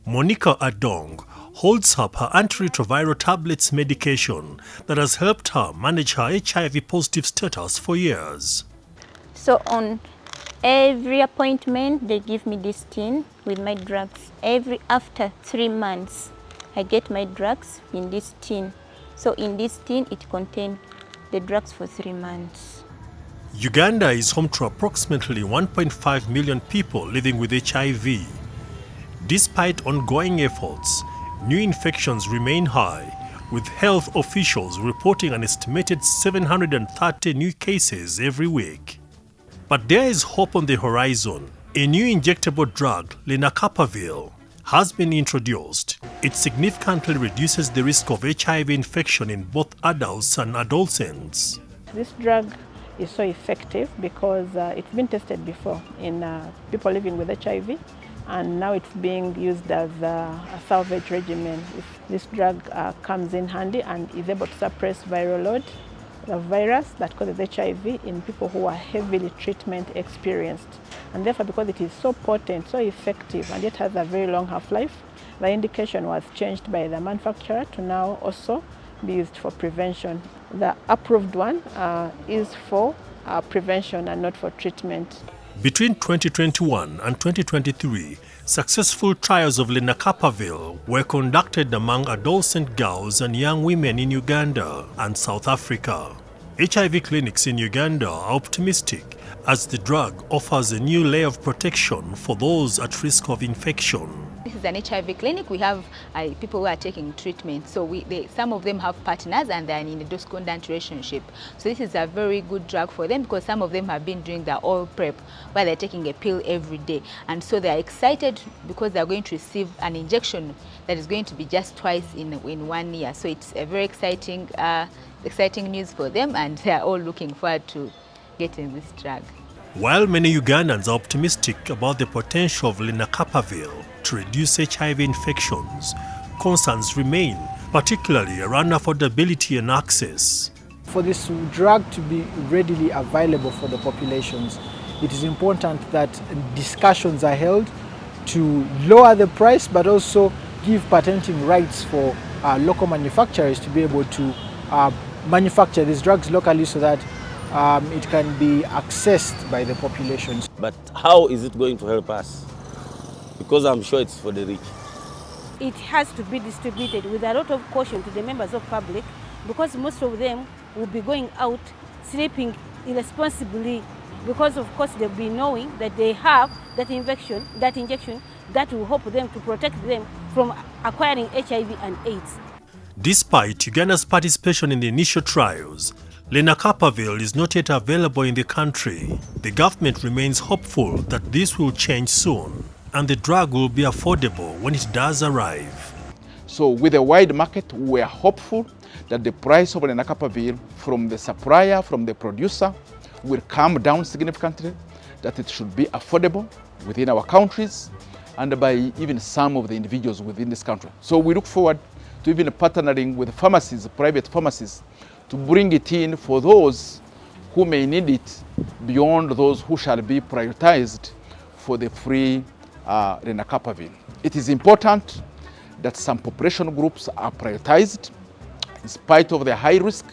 Monica Adong holds up her antiretroviral tablets medication that has helped her manage her HIV-positive status for years. So on every appointment, they give me this tin with my drugs. After 3 months, I get my drugs in this tin. So in this tin, it contains the drugs for 3 months. Uganda is home to approximately 1.5 million people living with HIV. Despite ongoing efforts, new infections remain high, with health officials reporting an estimated 730 new cases every week. But there is hope on the horizon. A new injectable drug, Lenacapavir, has been introduced. It significantly reduces the risk of HIV infection in both adults and adolescents. This drug is so effective because it's been tested before in people living with HIV, and now it's being used as a salvage regimen. If this drug comes in handy and is able to suppress viral load, the virus that causes HIV in people who are heavily treatment experienced. And therefore, because it is so potent, so effective, and yet has a very long half-life, the indication was changed by the manufacturer to now also be used for prevention. The approved one is for prevention and not for treatment. Between 2021 and 2023, successful trials of Lenacapavir were conducted among adolescent girls and young women in Uganda and South Africa. HIV clinics in Uganda are optimistic as the drug offers a new layer of protection for those at risk of infection. This is an HIV clinic. We have people who are taking treatment. So some of them have partners and they're in a dose-dependent relationship. So this is a very good drug for them because some of them have been doing their oil prep where they're taking a pill every day. And so they're excited because they're going to receive an injection that is going to be just twice in 1 year. So it's a very exciting news for them, and they're all looking forward to getting this drug. While many Ugandans are optimistic about the potential of Lenacapavir to reduce HIV infections, concerns remain, particularly around affordability and access. For this drug to be readily available for the populations, it is important that discussions are held to lower the price, but also give patenting rights for local manufacturers to be able to manufacture these drugs locally so that it can be accessed by the populations. But how is it going to help us? Because I'm sure it's for the rich. It has to be distributed with a lot of caution to the members of public, because most of them will be going out sleeping irresponsibly, because of course they'll be knowing that they have that injection that will help them to protect them from acquiring HIV and AIDS. Despite Uganda's participation in the initial trials, Lenacapavir is not yet available in the country. The government remains hopeful that this will change soon, and the drug will be affordable when it does arrive. So with a wide market, we are hopeful that the price of Lenacapavir from the supplier, from the producer, will come down significantly, that it should be affordable within our countries and by even some of the individuals within this country. So we look forward to even partnering with pharmacies, private pharmacies, to bring it in for those who may need it beyond those who shall be prioritized for the free Lenacapavir. It is important that some population groups are prioritized in spite of their high risk,